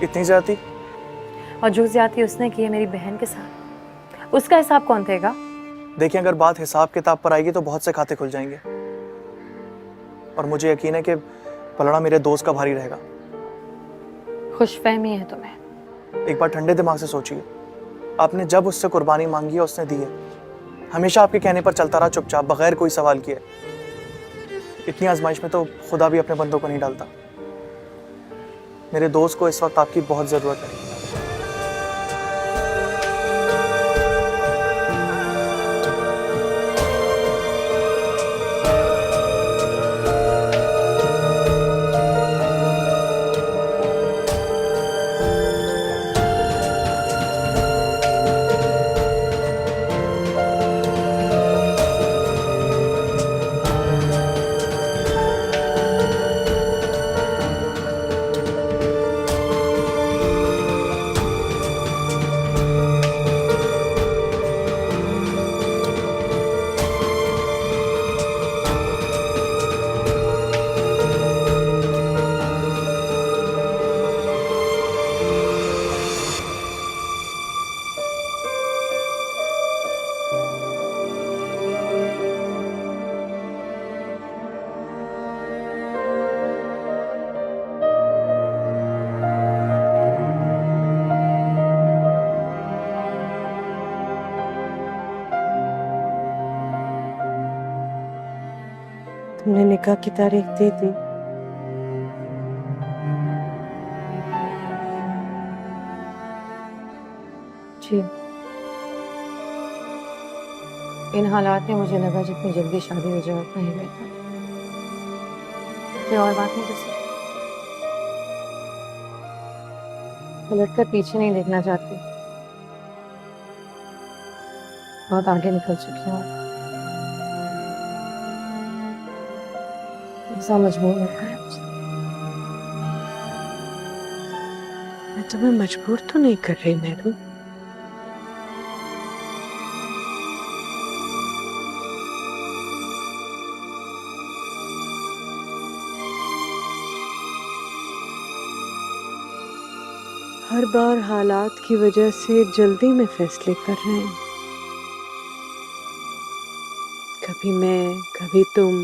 इतनी ज्यादती? और जो ज्यादती उसने की है मेरी बहन के साथ, उसका हिसाब कौन देगा? देखिए, अगर बात हिसाब किताब पर आएगी तो बहुत से खाते खुल जाएंगे, और मुझे यकीन है कि पलड़ा मेरे दोस्त का भारी रहेगा। खुशफहमी है तुम्हें। एक बार ठंडे दिमाग से सोचिए, आपने जब उससे कुर्बानी मांगी है उसने दी है। हमेशा आपके कहने पर चलता रहा, चुपचाप, बगैर कोई सवाल किए। इतनी आजमाइश में तो खुदा भी अपने बंदों को नहीं डालता। मेरे दोस्त को इस वक्त आपकी बहुत जरूरत है। तुमने निकाह की तारीख दे दी? जी, इन हालात में मुझे लगा जितनी जल्दी शादी हो जाए उतना ही बेहतर। कोई और बात नहीं कर सकती। पलट कर पीछे नहीं देखना चाहती, बहुत आगे निकल चुकी हूँ। ऐसा मजबूर रखा है मुझे। मैं तुम्हें मजबूर तो नहीं कर रही मेहरू। हर बार हालात की वजह से जल्दी में फैसले कर रहे हैं। कभी मैं, कभी तुम।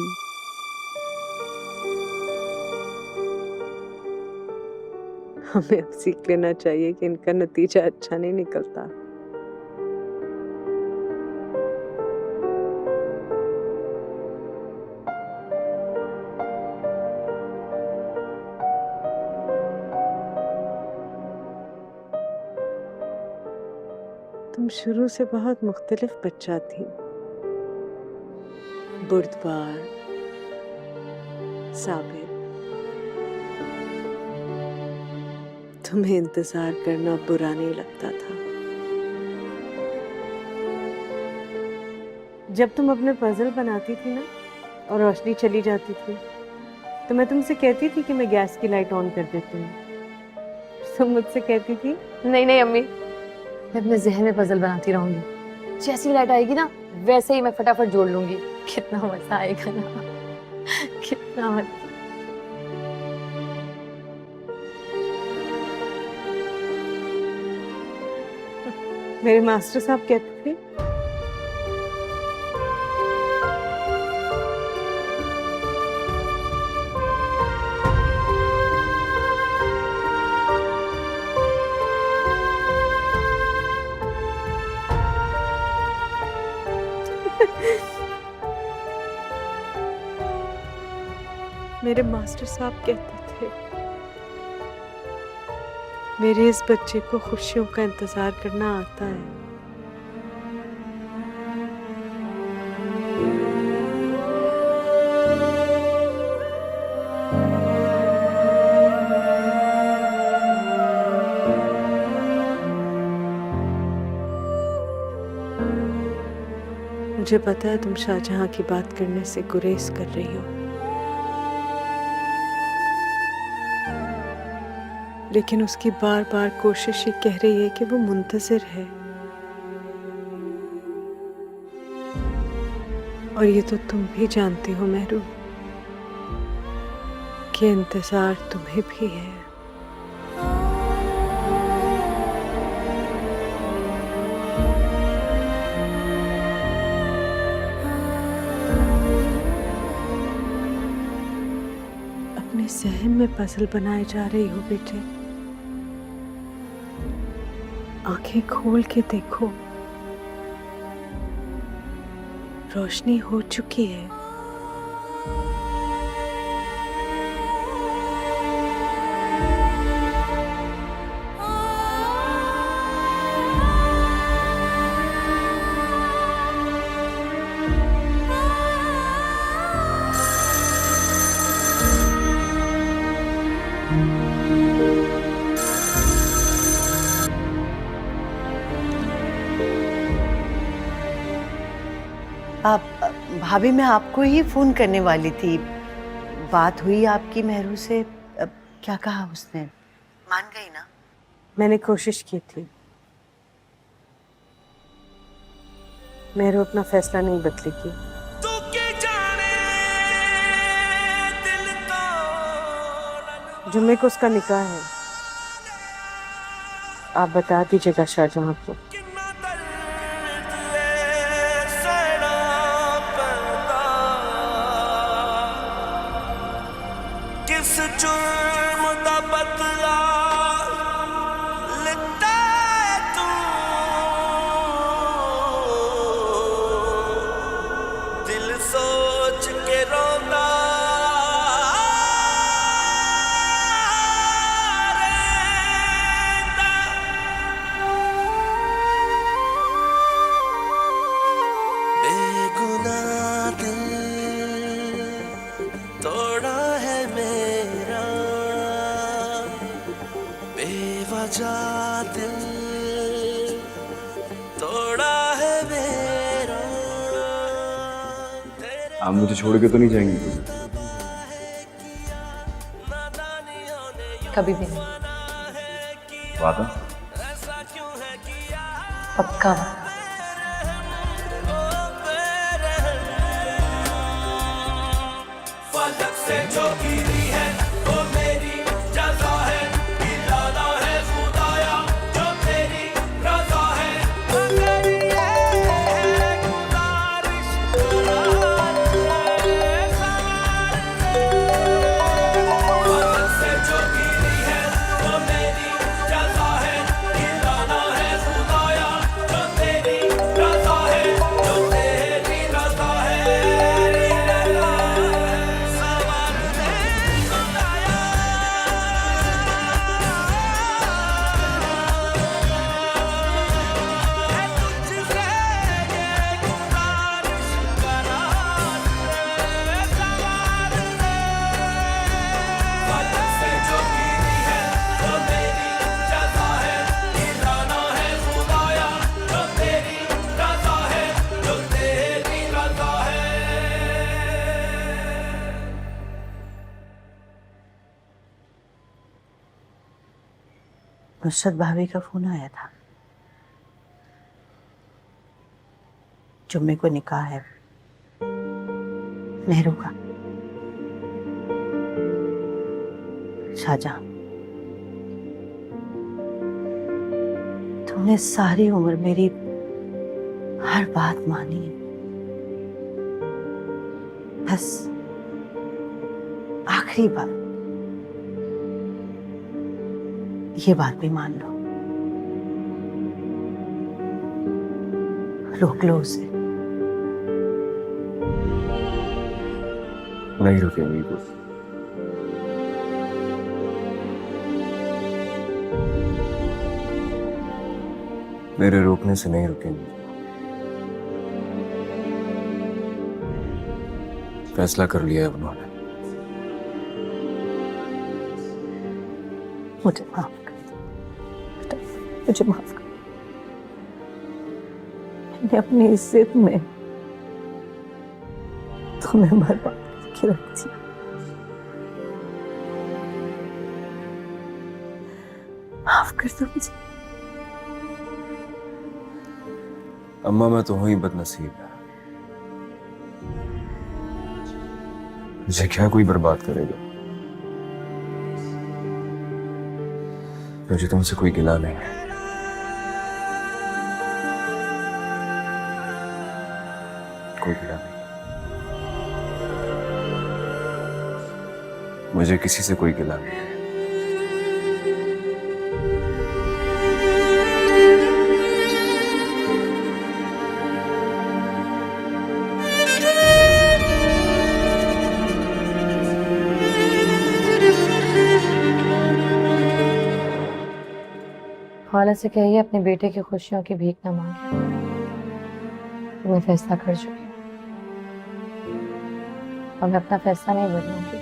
हमें अब सीख लेना चाहिए कि इनका नतीजा अच्छा नहीं निकलता। तुम शुरू से बहुत मुख्तलिफ बच्चा थी। बुर्दबार, साबिर। तुम्हें इंतजार करना बुरा नहीं लगता था। जब तुम अपने पजल बनाती थी ना और रोशनी चली जाती थी तो मैं तुमसे कहती थी कि मैं गैस की लाइट ऑन कर देती हूँ। तुम मुझसे कहती थी नहीं नहीं अम्मी, मैं अपने जहन में पजल बनाती रहूंगी। जैसी लाइट आएगी ना वैसे ही मैं फटाफट जोड़ लूंगी। कितना मजा आएगा ना, कितना मजा। मेरे मास्टर साहब कहते थे मेरे मास्टर साहब कहते थे मेरे इस बच्चे को खुशियों का इंतजार करना आता है। मुझे पता है तुम शाहजहां की बात करने से गुरेज कर रही हो, लेकिन उसकी बार बार कोशिश ही कह रही है कि वो मुंतजिर है। और ये तो तुम भी जानती हो मेहरू कि इंतजार तुम्हें भी है। जहन में पजल बनाए जा रही हो बेटे। आंखें खोल के देखो, रोशनी हो चुकी है। आप भाभी, मैं आपको ही फोन करने वाली थी। बात हुई आपकी मेहरू से? क्या कहा उसने? मान गई ना? मैंने कोशिश की थी। मेहरू अपना फैसला नहीं बदलेगी। जुम्मे को उसका निकाह है। आप बता दीजिएगा शाहजहां को। किस जुर्म दा बदला लिता तू, दिल सोच के रोंदा रहंदा। बेगुनाह दिल तोड़ा है मेरा, बेवजह दिल तोड़ा है मेरा। आप मुझे छोड़ के तो नहीं जाएंगी? कभी भी नहीं। वादा? पक्का। फलक से जो गिरी है वो मेरी जज़ा है, इरादा है खुदाया जो तेरी रज़ा है। तेरी है गुजारिश करार दे, सवार दे। फलक से जो गिरी है वो मेरी जज़ा है, इरादा है खुदाया जो तेरी रज़ा है, जो तेरी रज़ा है। नुसरत भाभी का फोन आया था। जुम्मे को निकाह है मेहरू का। शाहजहां, तुमने सारी उम्र मेरी हर बात मानी है, बस आखिरी बार ये बात भी मान लो। रोक लो उसे। नहीं रुकेंगी वो। मेरे रोकने से नहीं रुकेंगी। फैसला कर लिया है उन्होंने। मुझे माफ कर दो बेटा, मुझे माफ कर। मैंने अपनी इज्जत में तुम्हें बर्बाद करके रख दिया। माफ कर दो मुझे। अम्मा, मैं तो हूं ही बदनसीब है। मुझे क्या कोई बर्बाद करेगा? मुझे तुमसे कोई गिला नहीं है। कोई गिला नहीं। मुझे किसी से कोई गिला नहीं है। खाला से कहिए अपने बेटे की खुशियों की भीख न मांगे। मैं फैसला कर चुकी हूँ और मैं अपना फैसला नहीं बदलूंगी,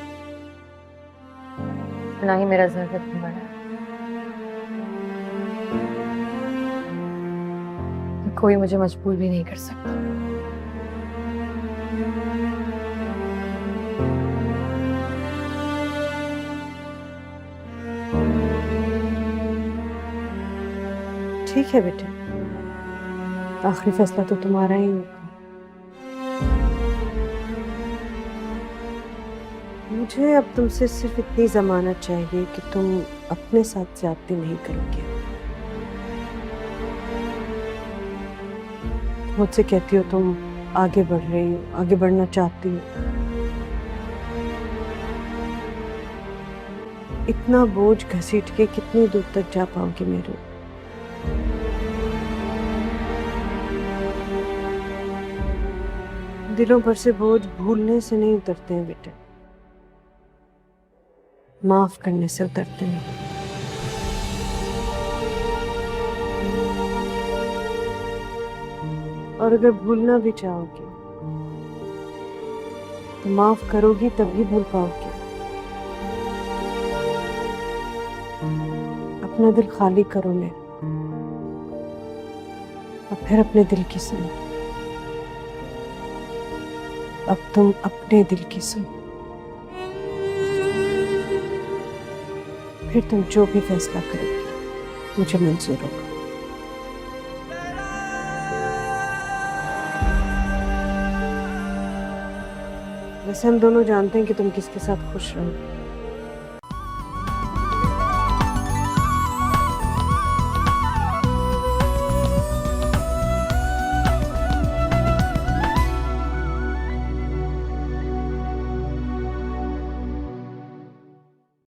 ना ही मेरा ज़रूरत इतना बड़ा है। कोई मुझे मजबूर भी नहीं कर सकता। ठीक है बेटे, आखिरी फैसला तो तुम्हारा ही होगा। मुझे अब तुमसे सिर्फ इतनी जमानत चाहिए कि तुम अपने साथ ज्यादती नहीं करोगे। मुझसे कहती हो तुम आगे बढ़ रही हो, आगे बढ़ना चाहती हो। इतना बोझ घसीट के कितनी दूर तक जा पाओगे मेरे? दिलों पर से बोझ भूलने से नहीं उतरते हैं बेटे, माफ करने से उतरते हैं। और अगर भूलना भी चाहोगे तो माफ करोगी तभी भूल पाओगे। अपना दिल खाली करो ले, और फिर अपने दिल की सुनो। अब तुम अपने दिल की सुनो, फिर तुम जो भी फैसला करोगे मुझे मंजूर होगा। वैसे हम दोनों जानते हैं कि तुम किसके साथ खुश रहो।